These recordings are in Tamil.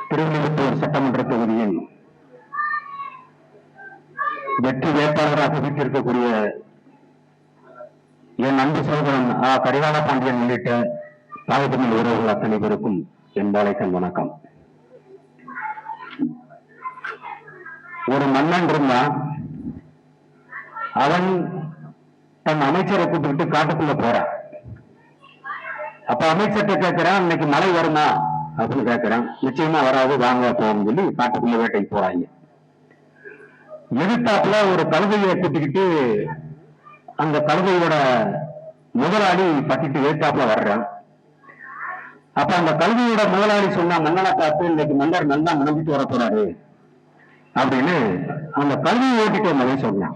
திருவிழிபுத்தூர் சட்டமன்ற தொகுதியில் வெற்றி வேட்பாளராக வீட்டிருக்கக்கூடிய என் அன்பு சகோதரன் கரிகால பாண்டியன் உள்ளிட்ட தாயத்தமிழ் உறவுகள் அத்தனை பேருக்கும் என் பாலைக்கன் வணக்கம். ஒரு மன்னன் இருந்தான். அவன் தன் அமைச்சரை கூப்பிட்டு காட்டுக்குள்ள போறான். அப்ப அமைச்சர்கிட்ட கேட்கிறான், இன்னைக்கு மழை வருமா அப்படின்னு கேட்கிறான். நிச்சயமா வராது, வாங்க போகும் சொல்லி காட்டுக்குள்ள வேட்டைக்கு போறாங்க. எதிர்த்தாப்புல ஒரு கழுதையை கூட்டிக்கிட்டு அந்த கழுதையோட முதலாளி பட்டிட்டு எதிர்த்தாப்புல வர்றான். அப்ப அந்த கழுதையோட முதலாளி சொன்னா, மன்னனை பார்த்து இன்னைக்கு மன்னர் நல்லா முனைஞ்சிட்டு வர போறாரு அப்படின்னு அந்த கழுதையை ஓட்டிட்டு வந்தவன் சொன்னான்.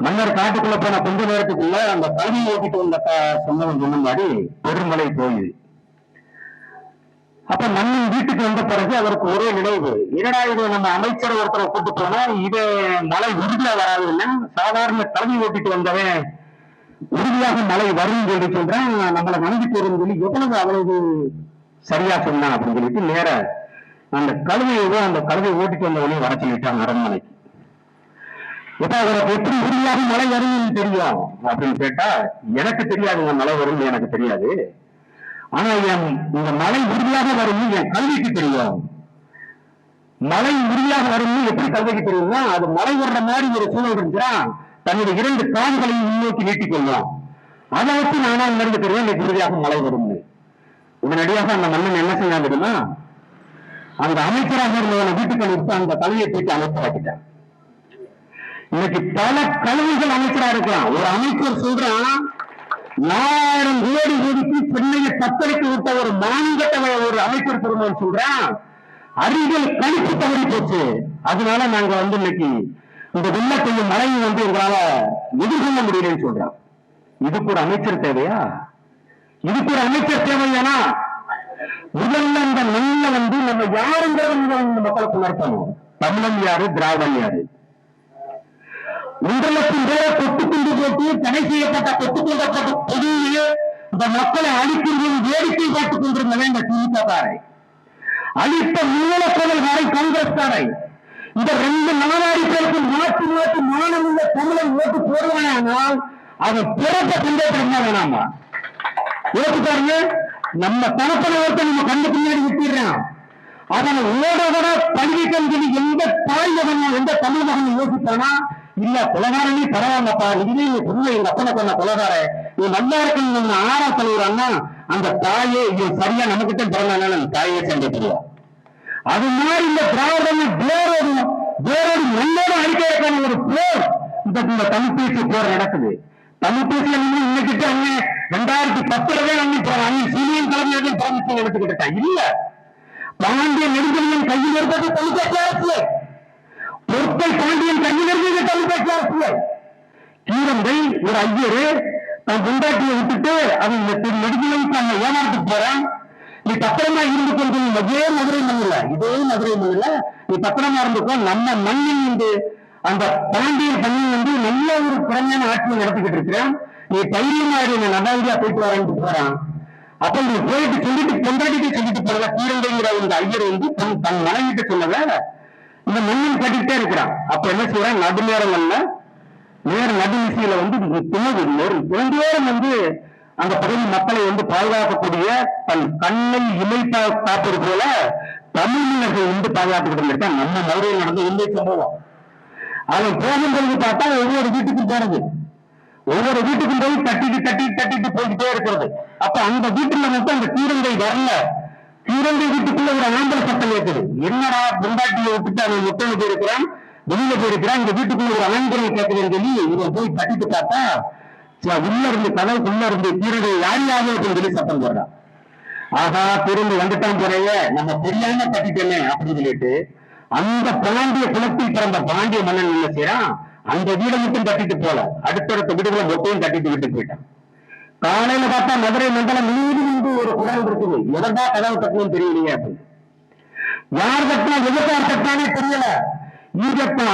மன்னர் காட்டுக்குள்ள போன கொஞ்ச நேரத்துக்குள்ள அந்த கழுதையை ஓட்டிட்டு வந்த சொன்னவன் சொன்ன மாதிரி பெருமழை போயுது. அப்ப மன்னன் வீட்டுக்கு வந்த பிறகு அவருக்கு ஒரே நினைவு, என்னடா இது நம்ம அமைச்சர் ஒருத்தரை கூட்டு போனா இது மழை உறுதியா வராது, இல்ல சாதாரண கழுவி ஓட்டிட்டு வந்தவன் உறுதியாக மழை வரும் சொல்லி சொல்றேன், நம்மளை நம்பிக்கை வரும் சொல்லி எவ்வளவு அவ்வளவு சரியா சொன்னான் அப்படின்னு சொல்லிட்டு நேர அந்த கழுவையோ அந்த கழுவை ஓட்டிட்டு வந்தவனையும் வர சொல்லிட்டான் அரண்மனைக்கு. எப்ப அவருக்கு எப்படி உறுதியாக மழை வரும்னு தெரியும் அப்படின்னு கேட்டா, எனக்கு தெரியாதுங்க மழை வரும்னு எனக்கு தெரியாது, ஆனா இந்த மழை உறுதியாக வரும் என் கல்விக்கு தெரியும். மழை உறுதியாக வரும் எப்படி கல்விக்கு தெரியும்னா, அது மழை வர்ற மாதிரி ஒரு சூழல் இருந்துச்சுன்னா தன்னுடைய 2 கால்களையும் முன்னோக்கி நீட்டிக் கொள்ளும். அதை வச்சு நானா உணர்ந்து தெரியும் இன்னைக்கு உறுதியாக மழை வரும்னு. உடனடியாக அந்த மன்னன் என்ன செய்ய தெரியுமா, அந்த அமைச்சராக இருந்தவனை வீட்டுக்கு அனுப்பி அந்த கல்வியை தூக்கி அமைச்சராக்கிட்டான். இன்னைக்கு பல கல்விகள் அமைச்சரா இருக்கலாம். ஒரு அமைச்சர் சொல்றான், 1000 கோடி ஒதுக்கி சென்னையை தத்தளிக்க விட்ட ஒரு மாநிலத்தை ஒரு அமைச்சர் பெருமாள் சொல்றான், அறிவியல் கணிப்பு தவறி போச்சு, அதனால நாங்க இன்னைக்கு இந்த வெள்ளத்தையும் மழையும் எங்களால எதிர்கொள்ள முடியலன்னு சொல்றான். இதுக்கு ஒரு அமைச்சர் தேவையா? இதுக்கு ஒரு அமைச்சர் தேவையானா முதல்ல இந்த மண்ணில நம்ம யாருங்கிறத மக்களுக்கு உணர்த்தணும். தமிழன் யாரு, திராவிடன் யாரு? 1 லட்சம் பேரை கொட்டுக்குண்டு போட்டு தடை செய்யப்பட்ட கொட்டுக்கொண்டப்பட்ட பொதுவிலே இந்த மக்களை அழிக்கிறது வேடிக்கை பார்த்துக் கொண்டிருந்தவன் இந்த திமுககாரை, அழித்த மூலக்கோவல்காரை காங்கிரஸ்காரை, இந்த 2 நாடாடி பேருக்கு மாற்றி மாற்றி மானமுள்ள தமிழன் ஓட்டு போடுவானால் அவன் பிறப்ப சந்தேகம் வேணாமா? ஓட்டு பாருங்க, நம்ம தனப்பன ஓட்ட நம்ம கண்டு பின்னாடி விட்டுறான். அவனை ஓட ஓட பள்ளிகள் எந்த தாய் மகன் எந்த தமிழ் மகன் யோசிப்பானா, இல்ல கொலகாரனே பரவாயில்லப்பா, இதுவே பொருளை எங்க அப்பனை கொண்ட கொலகார நீ நல்லா இருக்கணும் ஆறா தலைவரான்னா அந்த தாயே இது சரியா நமக்கிட்ட பிறந்தாலும் அந்த தாயே சேர்ந்து தெரியும். அது மாதிரி இந்த திராவிடம் வேறொரு மண்ணோட அடிக்கைக்கான ஒரு போர் இந்த தமிழ் பேச்சு போர் நடக்குது. தமிழ் பேச்சுல இன்னைக்கிட்ட அங்க 2010 சீனியன் தலைமையாக பிரமிச்சு எடுத்துக்கிட்டு இருக்காங்க. இல்ல, பாண்டிய நெடுஞ்செழியன் கையில் இருப்பது தமிழ்நாட்டு அரசு, பொருட்கள் பாண்டியன் கையில் இருந்தது தமிழ்நாட்டு அரசு. கீரந்தை ஒரு ஐயரு தன் பொண்டாட்டியை விட்டுட்டு அவன் நெடுஞ்செழியனுக்கு அவங்க ஏமாத்துக்கு போறான். நீ பத்திரமா இருந்து கொண்டு இதே மதுரை மண்ணில நீ பத்திரமா இருந்துக்கோ, நம்ம மண்ணில் அந்த பாண்டியன் மண்ணில் நல்ல ஒரு திறமையான ஆட்சியை நடத்திக்கிட்டு இருக்கிறான், நீ தைரியமா இரு, நடாந்தியா போயிட்டு வரேன்னு போறான். அப்ப நீ போயிட்டு சொல்லிட்டு பொண்டாட்டிட்டு சொல்லிட்டு போறத கீரந்தைங்கிற இந்த ஐயர் தன் மனைவிட்டு சொன்னத இந்த மண்ணில் கட்டிக்கிட்டே இருக்கிறான். அப்ப என்ன செய்யறான், நடுநேரங்கள்ல நடுநிசையில நேரம் அந்த பகுதி மக்களை பாதுகாக்கக்கூடிய தன் கண்ணை இமைத்தா காப்பது போல தமிழர்கள் பாதுகாத்துக்கிட்டு இருக்கான். நம்ம மதுரையில் நடந்த உண்மை சம்பவம். அவன் போகும்போது பார்த்தா ஒவ்வொரு வீட்டுக்கும் போறது, ஒவ்வொரு வீட்டுக்கும் போய் தட்டிட்டு போய்கிட்டே இருக்கிறது. அப்ப அந்த வீட்டுல மட்டும் அந்த கீரந்தை வரல, கீரந்தை வீட்டுக்குள்ள ஒரு ஆம்பளை சத்தம் இருக்குது. என்னடா பொண்டாட்டியை விட்டுட்டு அவன் முட்டை போயிருக்கிறான், வெளியில போயிருக்கிறான், இந்த வீட்டுக்குள்ள ஒரு ஆண்குறை கேட்கிறேன்னு சொல்லி இவன் போய் தட்டிட்டு பார்த்தா உள்ள இருந்து கதவுக்குள்ள இருந்து கீரந்தை யாரும் அப்படின்னு சொல்லி சத்தம் போடுறான். ஆகா, கீரந்தை வந்துட்டான் போறைய, நம்ம தெரியாம தட்டிட்டேனே அப்படின்னு சொல்லிட்டு அந்த பாண்டிய குலத்தில் பிறந்த பாண்டிய மன்னன் என்ன செய்யறான், அந்த வீடை மட்டும் தட்டிட்டு போல அடுத்தடுத்த வீடுகளை மொத்தையும் தட்டிட்டு விட்டு போயிட்டான். காலையில பார்த்தா மதுரை மண்டலம் மீது ஒரு குரல் இருக்குது, எதா கதவு தட்டணும் தெரியலையே அப்படின்னு. யார் தட்டினா எதற்கார் தட்டினானே தெரியல.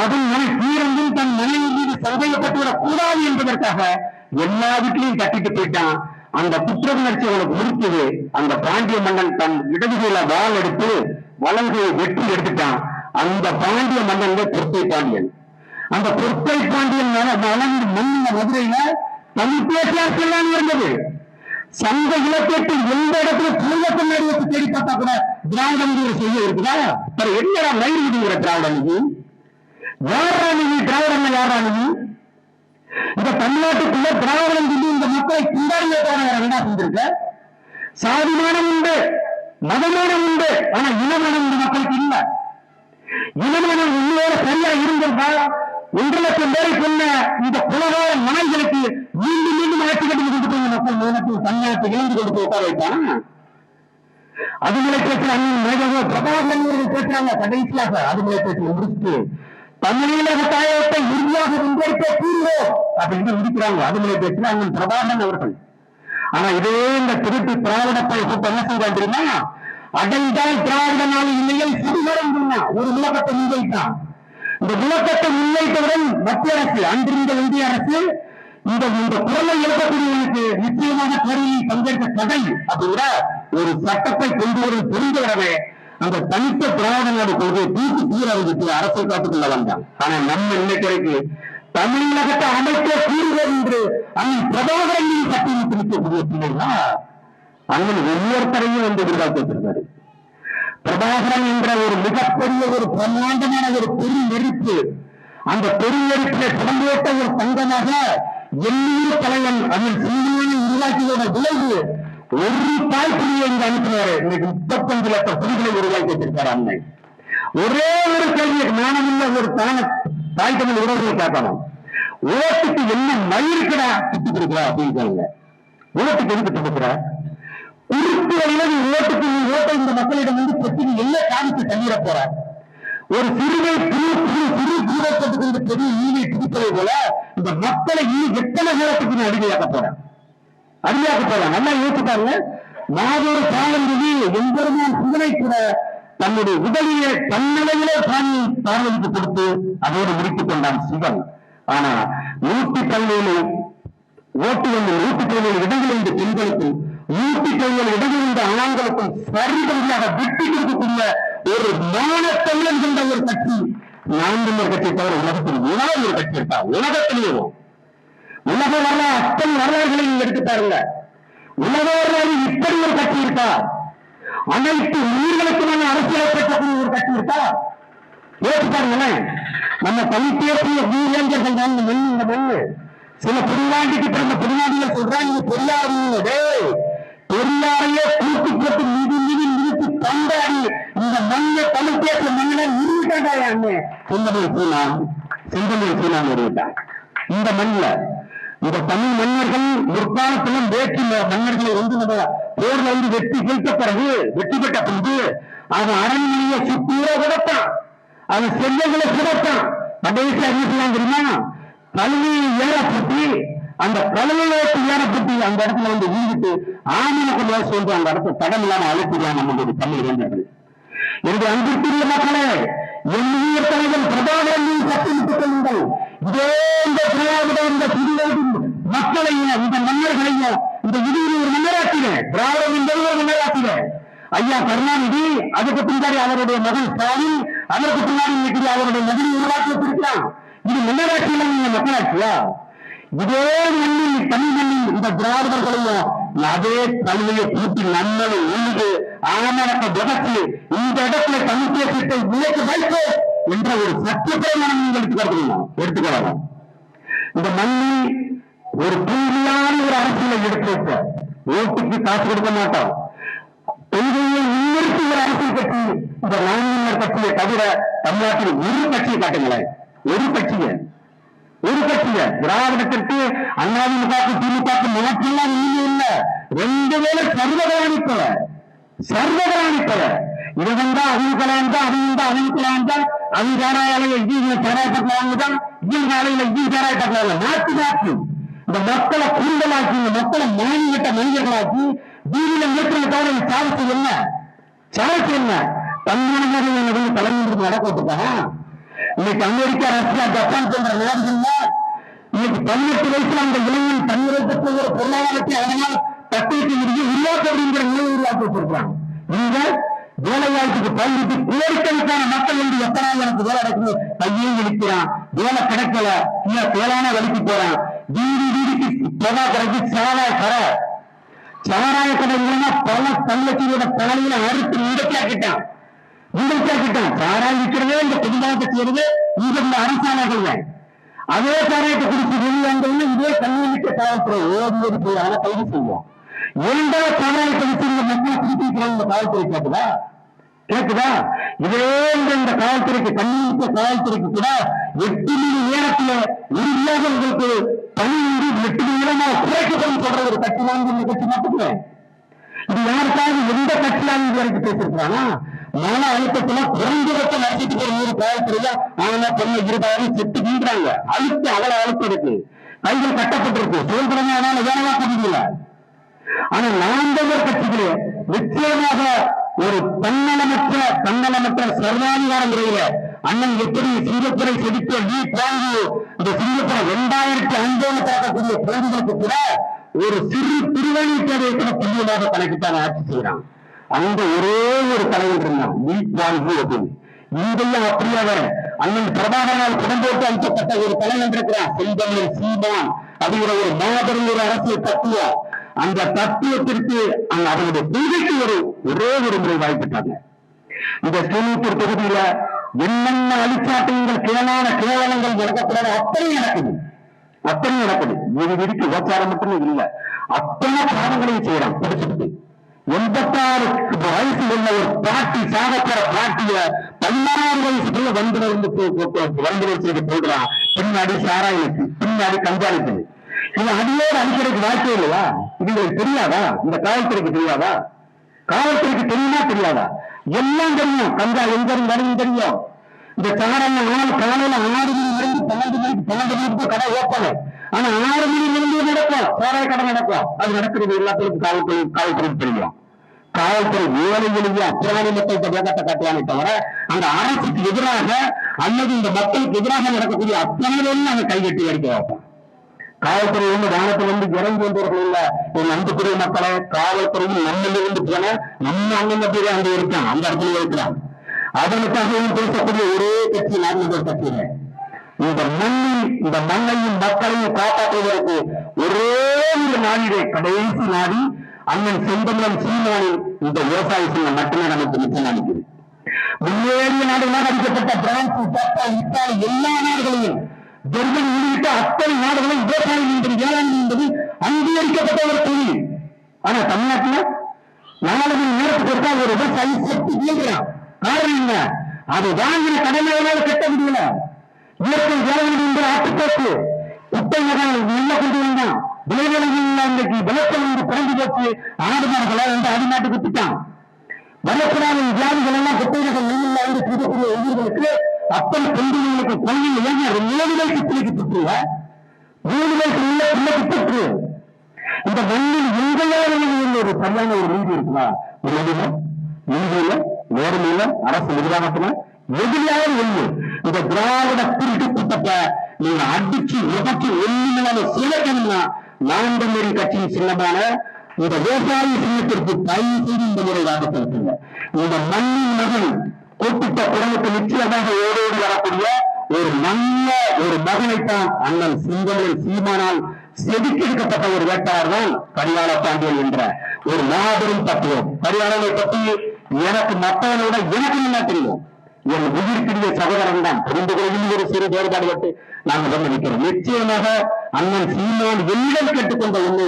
அதுவும் கீரந்தும் தன் மனைவி மீது சந்தேகப்பட்டு விடக் கூடாது என்பதற்காக எல்லா வீட்டிலையும் தட்டிட்டு போயிட்டான். அந்த குற்ற உணர்ச்சி அவனுக்கு முடிச்சது. அந்த பாண்டிய மன்னன் தன் இடதுகையில வாள் எடுத்து வலங்கையை வெற்றி எடுத்துட்டான். அந்த பாண்டிய மன்னன் பொற்கை பாண்டியன். அந்த பொற்கை பாண்டியன் வளர்ந்து மன்ன மதுரையில தமிழ் பேசியார்கள் இருந்தது. சங்க இலக்கியத்தில் எந்த இடத்துல புனித பின்னாடி வச்சு தேடி பார்த்தா கூட திராவிடம் செய்ய இருக்குதா? என்னடா மயில் விடுகிற திராவிடனுக்கு யாரானு திராவிடம் யாரானு? இந்த தமிழ்நாட்டுக்குள்ள திராவிடம் சொல்லி இந்த மக்களை கொண்டாடியதான என்ன செஞ்சிருக்க? சாதிமானம் உண்டு, மதமானம் உண்டு, ஆனா இனமானம் இந்த மக்களுக்கு இல்ல. இனமானம் உண்மையோட சரியா இருந்திருந்தா 1 லட்சம் பேரை சொன்ன இந்த குலகார நாய்களுக்கு மீண்டும் மீண்டும் ஆட்சி கட்டி கொண்டு போய் மக்கள் மேலத்தில் தன்னாட்டு இழந்து கொண்டு போய் உட்கார வைப்பாங்க. அதுமலை பேசுறாங்க, பிரபாகரன் பேசுறாங்க கடைசியாக அதுமலை பேச்சு முடிச்சுட்டு தமிழீழ கட்டாயத்தை உறுதியாக முன்னெடுக்க கூறுவோம் அப்படின்னு இருக்கிறாங்க. அதுமலை பேசுற அங்க பிரபாகரன் அவர்கள். ஆனா இதே இந்த திருட்டு திராவிடத்தை என்ன செய்ய தெரியுமா? அடைந்தால் திராவிட நாள் இல்லையை சுடுகாரம் சொன்னா ஒரு முழக்கத்தை முன்வைத்தான். இந்த முழக்கத்தை முன்வைத்தவுடன் மத்திய அரசு அன்றிருந்த இந்திய அரசு இந்த குரலை எழுப்பக்கூடியவனுக்கு நிச்சயமாக தேர்தலில் பங்கேற்க தடை அப்படிங்கிற ஒரு சட்டத்தை கொண்டு வரும் தெரிந்தவரவே அந்த தனித்த திராவிட நாடு கொள்கையை தூக்கி தீரவிட்டு அரசை காத்துக்கொள்ள வந்தான். ஆனா நம்ம இன்னைக்கு தமிழகத்தை அமைக்க கூறுவது என்று அங்கு பிரபாகரன் சட்டமிட்டு நிற்கக்கூடிய பிள்ளைங்களா அண்ணன் ஒவ்வொருத்தரையும் வந்து எதிர்பார்த்து வச்சிருக்காரு. பிரபாகரன் என்ற ஒரு மிகப்பெரிய ஒரு பிரம்மாண்டமான ஒரு பெரிய நெருப்பு, அந்த பெரிய நெருப்பிலே புடம்போட்ட ஒரு தங்கமாக எண்ணூறு தலைவன் அதில் சிந்தனை உருவாக்கியோட விளைவு ஒரு தாய்ப்புலியை இங்கு அனுப்பினாரு. இன்னைக்கு 35 லட்சம் புலிகளை உருவாக்கி வச்சிருக்காரு அன்னை. ஒரே ஒரு கேள்வி நாணமுள்ள ஒரு தாய் தமிழ் உறவுகளை காட்டணும். ஓட்டுக்கு என்ன மயிருக்கடா திட்டு கொடுக்குறா அப்படின்னு கேளுங்க. ஓட்டுக்கு எதுக்கு கொடுக்குற? உறுப்பு வழியில் ஓட்டுக்கு நீ ஓட்டை இந்த மக்களிடம் வந்து பெற்று என்ன காமித்து தண்ணீர போற? ஒரு சிறுவை சிறு ஜீவத்துக்கு பெரிய ஈவை பிடிப்பதை போல இந்த மக்களை இன்னும் எத்தனை நேரத்துக்கு நீ அடிமையாக்க போற? நல்லா யோசிப்பாங்க. மாதொரு காலங்களில் எம்பெருமான் சிந்தனை கூட தன்னுடைய உடலிலே தன்னலையிலே சாமி பார்வதிக்கு கொடுத்து அதோடு முடித்துக் கொண்டான் சிவன். ஆனா 117 ஓட்டு வந்து 117 இடங்கள் இந்த பெண்களுக்கும் 117 இடங்கள் இந்த ஆண்களுக்கும் சரிபடியாக விட்டு கொடுக்கக்கூடிய ஒரு மானத்தமிழன் கொண்ட ஒரு கட்சி நாம் தமிழர் கட்சியை தவிர உலகத்தில் ஏதாவது ஒரு கட்சி இருக்கா? உலகத்திலேயும் உலக வரலாறு அத்தனை வரலாறுகளை நீங்க எடுத்துட்டாருங்க. உலக வரலாறு இப்படி ஒரு கட்சி இருக்கா? அனைத்து உயிர்களுக்குமான அரசியலை பெற்றக்கூடிய ஒரு கட்சி இருக்கா? யோசிப்பாருங்களேன். நம்ம தனித்தேசிய வீரர்கள் தான் இந்த மண்ணு. சில பெருநாட்டுக்கு பிறந்த பெருநாட்டிகள் சொல்றாங்க பெரியார் பெரியாரையே கூட்டு போட்டு மிதித்து கொண்டாடி இந்த மண்ணை தமிழ் பேசுற மண்ணை நிறுவிட்டாண்டா செந்தமிழ் சீனா நிறுவிட்டான். இந்த மண்ணில் இந்த தமிழ் மன்னர்கள் முற்காலத்திலும் வேற்று மன்னர்களை வந்து நம்ம போர்ல வந்து வெற்றி பெற்ற பிறகு வெற்றி பெற்ற பின்பு அவன் அரண்மனையை சுத்தூர விடத்தான், அவன் செல்வங்களை சுடத்தான். கடைசி அறிவிக்கலாம் தெரியுமா? கல்வியை ஏறப்பட்டு அந்த கல்வியை ஏறப்பட்டு அந்த இடத்துல வந்து ஈடுபட்டு ஆமணக்கு சொல்ற அந்த இடத்துல தடம் இல்லாம அழைக்கிறான் நம்மளுடைய தமிழ் இளைஞர்கள். என்னுடைய அன்பிற்குரிய மக்களே, என் உயிர் தலைவர் பிரபாகரன் சத்தியமிட்டுக் கொள்ளுங்கள். இதே இந்த திராவிட இந்த புதிய மக்களையும் இந்த மன்னர்களையும் இந்த விதியில் ஒரு மன்னராட்சியில திராவிடம் என்பது ஒரு மன்னராட்சியில ஐயா கருணாநிதி, அதுக்கு பின்னாடி அவருடைய மகன் ஸ்டாலின், அதற்கு பின்னாடி இன்னைக்கு அவருடைய மகனை உருவாக்கி வச்சிருக்கிறான். இது மன்னராட்சியில நீங்க மக்களாட்சியா? இதே மண்ணில் தமிழ் மண்ணில் இந்த திராவிடர்களையும் அதே கல்வியை கூட்டி நன்னலை உள்ளது ஆமணக்க விபத்து இந்த இடத்துல தமிழ் தேசத்தை விலைக்கு வைக்க என்ற ஒரு சத்தியப்பிரமாணம் நீங்கள் எடுத்துக்கலாம். இந்த மண்ணில் ஒரு தூய்மையான ஒரு அரசியலை எடுத்து வைக்க ஓட்டுக்கு காசு கொடுக்க மாட்டோம். கொள்கையை முன்னிறுத்தி ஒரு அரசியல் கட்சி இந்த நான்கு கட்சியை தவிர தமிழ்நாட்டில் ஒரு கட்சியை காட்டுங்களேன். ஒரு கட்சியை திராவிடத்திற்கு அதிமுக திமுக மாற்றெல்லாம் இன்னும் இல்ல. 2 வேலை சர்வகலாணிப்பல இது வந்தா அவங்க கலாய்ந்தா அவங்க சாராயாலைய இவங்க சாராயப்பட்டலாங்கதான் இவங்க ஆலையில இவங்க சாராயப்பட்டலாம். மாற்றி இந்த மக்களை கூடுதலாக்கி இந்த மக்களை மாநிலட்ட மனிதர்களாக்கி வீதியில இயற்கை தவிர சாதிச்சு என்ன தமிழ்நாடு தலைமுறை நடக்கப்பட்டாங்க. இன்னைக்கு அமெரிக்கா, ரஷ்யா, ஜப்பான் போன்ற நாடுகள்ல இன்னைக்கு 18 வயசுல அந்த இளைஞன் தன்னுரை பெற்ற ஒரு பொருளாதாரத்தை அதனால் தத்தெடுக்க முடியும் உருவாக்க அப்படிங்கிற நிலையை உருவாக்கி வச்சிருக்காங்க. நீங்க வேலைவாய்ப்புக்கு பயன்படுத்தி கோடிக்கணக்கான மக்கள் வந்து எத்தனை எனக்கு வேலை நடக்குது பையன் இழுக்கிறான், வேலை கிடைக்கல, இல்ல வேளாண் வலிக்கு போறான், வீடு வீடுக்கு தொகை கிடைக்கு சாராய கடை இல்லைன்னா பல தங்கச்சியோட தலையில அறுத்து இடைக்காக்கிட்டான். சாராயம் விற்கிறதே இந்த குடும்பத்தை செய்யறது இங்க இந்த அரசாங்கங்கள். அதே சாராயத்தை குடிச்சு வெளியாண்டவங்க இதே கண்ணீர் காவல்துறை ஓடி போய் அதை கைது செய்வோம். இரண்டாவது சாராயத்தை வச்சு இந்த மக்களை குடிச்சிருக்கிற இந்த காவல்துறை கேட்குதா? இதே இந்த காவல்துறைக்கு கண்ணீர் காவல்துறைக்கு கூட 8 மணி நேரத்துல உறுதியாக உங்களுக்கு பணி 8 மணி நேரமாக குறைக்கப்படும் சொல்ற ஒரு கட்சி வாங்கி இந்த கட்சி மட்டுமே. இது யாருக்காவது எந்த கட்சியாக இது வரைக்கும் பேசிருக்கிறானா? மன அழுத்தத்துல குறைந்தபட்சம் நடத்திட்டு போற ஒரு காவல்துறையா ஆனா பொண்ணு 20 செத்து வீழ்றாங்க. அழுத்து அவ்வளவு அழுத்தம் இருக்கு, கைகள் கட்டப்பட்டிருக்கு, சுதந்திரமே ஆனால வேலைவாக்க முடியல. ஆனா நான்கவர் கட்சிகளே நிச்சயமாக ஒரு தன்னலமற்ற சர்வாதிகார முறையில அண்ணன் எப்படி சிங்கப்பூரை செதுக்க நீட் வாங்கி இந்த சிங்கப்பூரை 2005 தாக்கக்கூடிய பகுதிகளுக்கு கூட ஒரு சிறு திருவள்ளிக்கரை கூட துல்லியமாக கணக்கிட்டாங்க ஆட்சி செய்யறான். அந்த ஒரே ஒரு தலைவர் இருந்தான் நீட் வாங்கி அப்படின்னு. இங்கேயும் அப்படியாக அண்ணன் பிரபாகரனால் புடம்போட்டு அளிக்கப்பட்ட ஒரு தலைவர் இருக்கிறான் செந்தமிழன் சீமான் அப்படிங்கிற ஒரு மாபெரும் ஒரு அரசியல் தத்துவம். அந்த தத்துவத்திற்கு அவருடைய கொள்கைக்கு ஒரே ஒரு முறை வாய்ப்பிட்டாங்க. இந்த ஸ்ரீநூத்தூர் தொகுதியில என்னென்ன அழிச்சாட்டங்கள் கேவலங்கள் நடக்கக்கூடாது அத்தனை நடக்குது. வீதிக்கு விபச்சாரம் மட்டுமே இல்லை, அத்தனை பாவங்களையும் செய்யறான் பிடிச்சிட்டு. 86 வயசு உள்ள ஒரு பாட்டி சாகப்போற பாட்டிய 16 வயசுக்குள்ள வந்து செய்து போடுறான். பின்னாடி சாராயத்துக்கு, பின்னாடி கஞ்சாயத்துக்கு. இது அடியோடு அழிக்கிறதுக்கு வாய்ப்பே இல்லையா? இதுங்களுக்கு தெரியாதா? இந்த காவல்துறைக்கு தெரியாதா? காவல்துறைக்கு தெரியுமா தெரியாதா? எல்லாம் தெரியும். கஞ்சா எங்க இருந்தாலும் தெரியும். இந்த சாராயம் காலையில 6 மணிலிருந்து 12 மணிக்கு கடை ஓப்பன். ஆனா 6 மணிலிருந்து நடக்கும் சாராய கடை நடக்கும். அது நடக்கிறது எல்லாத்துக்கும் காவல்துறைக்கு தெரியும். காவல்துறை வேலையிலேயே அப்பிராணி மக்கள் வேகத்தை காட்டுவானே தவிர அந்த அரசுக்கு எதிராக அல்லது இந்த மக்களுக்கு எதிராக நடக்கக்கூடிய அத்தனையிலும் நாங்கள் கைகட்டி அடிக்க வைப்போம். காவல்துறை வானத்திலிருந்து இறங்கி வந்தவர்கள் இல்ல. என் அன்புக்குரிய மக்களை காவல்துறையில் நம்மளிருந்து போன நம்ம அண்ணன் பேரே அங்க இருக்கான், அந்த இடத்துல இருக்கிறான். அதற்காகவும் பேசக்கூடிய ஒரே கட்சி நான்கு கட்சியில இந்த மண்ணையும் மக்களையும் காப்பாற்றுவதற்கு ஒரே ஒரு நாளிலே கடைசி நாடி அண்ணன் செந்தமிழன் சீமானில் இந்த விவசாய சங்கம் மட்டுமே நமக்கு நிச்சயம் அளிக்குது. முன்னேறிய நாடுகளாக அளிக்கப்பட்ட பிரான்ஸ், ஜப்பான், இத்தாலி எல்லா நாடுகளையும் ஜெர்மனி உள்ளிட்ட அத்தனை நாடுகளும் விவசாயம் என்பது வேளாண்மை என்பது அங்கீகரிக்கப்பட்ட ஒரு தொழில். ஆனா தமிழ்நாட்டில் 4 மணி நேரத்துக்கு ஒருக்கா ஒரு விவசாயி செத்து வீழ்கிறான். காரணம் என்ன? அது வாங்கின கடமையால கட்ட முடியல. இயற்கை வேளாண்மை என்ற ஆட்டுப்போக்கு குட்டை நகர் நெல்ல கொண்டு வந்தான். விளைநிலையில் இன்றைக்கு விளக்கம் வந்து பிறந்து போச்சு. ஆடு மாடுகளை வந்து அடிநாட்டுக்கு விட்டுட்டான். வளர்க்கிறாங்க வியாதிகள் எல்லாம் குட்டை நகர் நெல்லில் வந்து இருக்கக்கூடிய உயிர்களுக்கு அத்தனை பெண்களுக்கு கொள்கையில் ஏங்க 7 வயசு பிள்ளைக்கு தொற்றுவ 3 வயசு உள்ள பிள்ளைக்கு தொற்று. இந்த மண்ணில் எங்கேயாவது ஒரு சரியான ஒரு நீதி இருக்குதா? ஒரு நீதியில நேர்மையில அரசு நிர்வாகத்துல எதிரியாவது ஒண்ணு இந்த திராவிட திருட்டு கூட்டத்தை நீங்க அடிச்சு உதச்சி ஒண்ணுமே சிலைக்கணும்னா நான்கு கட்சியின் சின்னமான இந்த விவசாய சின்னத்திற்கு தயவு செய்து இந்த முறை வாக்கு செலுத்துங்க. இந்த மண்ணின் மகன் கூப்பிட்ட குடும்பத்தை நிச்சயமாக ஓடோடி வரக்கூடிய ஒரு நல்ல ஒரு மகனைத்தான் அண்ணன் செந்தமிழன் சீமானால் செதுக்கெடுக்கப்பட்ட ஒரு வேட்டாளர் தான் கரிகால பாண்டியன் என்ற ஒரு மாபெரும் தத்துவம். கரிகாலனை பற்றி எனக்கு மற்றவனோட எனக்கு என்ன தெரியும்? என் உயிர்க்கிறிய சகோதரன் தான். புரிந்து கொள்ளும் ஒரு சிறு வேறுபாடு பட்டு நாங்கள் வந்து நிற்கிறோம். நிச்சயமாக அண்ணன் சீமான் என்னிடம் கேட்டுக்கொண்ட ஒண்ணு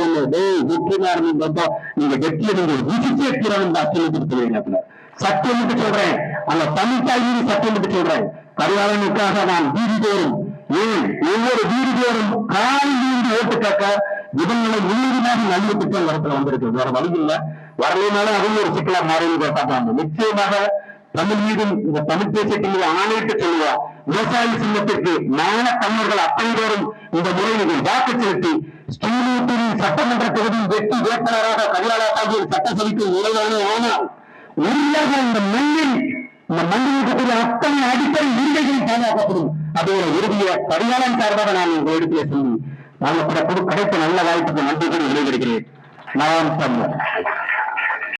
வெற்றினார் நீங்க வெற்றியை நீங்க ருசிச்சே தீரணும் தான் சொல்லி கொடுத்து சத்தியம் என்று சொல்றேன். அந்த தமிழ்த்தாய்மொழி சத்தியம் என்று சொல்றேன். கரிகாலனுக்காக நான் வீதி தோறும் ஒவ்வொரு வீதி தோறும் காலில் ஓட்டு கேட்க இவங்களை முன்னுரிமையாக நல்ல திட்டம் வரத்துல வந்திருக்கு. வேற வழி இல்லை. வரலைனாலும் அதுவும் ஒரு சிக்கலா மாறி கேட்டாங்க. நிச்சயமாக தமிழ் மீதும் இந்த தமிழ் தேசியத்தின் ஆணையிட்டு சொல்லுவோம். விவசாய சின்னத்திற்கு மான தமிழர்கள் அத்தனை பேரும் இந்த முறையில் வாக்கு செலுத்தி ஸ்ரீநூத்தூரின் சட்டமன்ற தொகுதியில் வெற்றி வேட்பாளராக கரிகால பாண்டியன் சட்டசபைக்கு நுழைவானே. ஆனால் உறுதியாக இந்த மண்ணில் இருக்கக்கூடிய அத்தனை அடிப்படை உரிமைகள் பாதுகாக்கப்படும். அதோட உறுதியை கரிகாலன் சார்பாக நான் உங்கள் இடத்திலே சொல்லி நாங்கள் கிடைத்த நல்ல வாய்ப்புக்கு நன்றி கூறி விடைபெறுகிறேன். நான்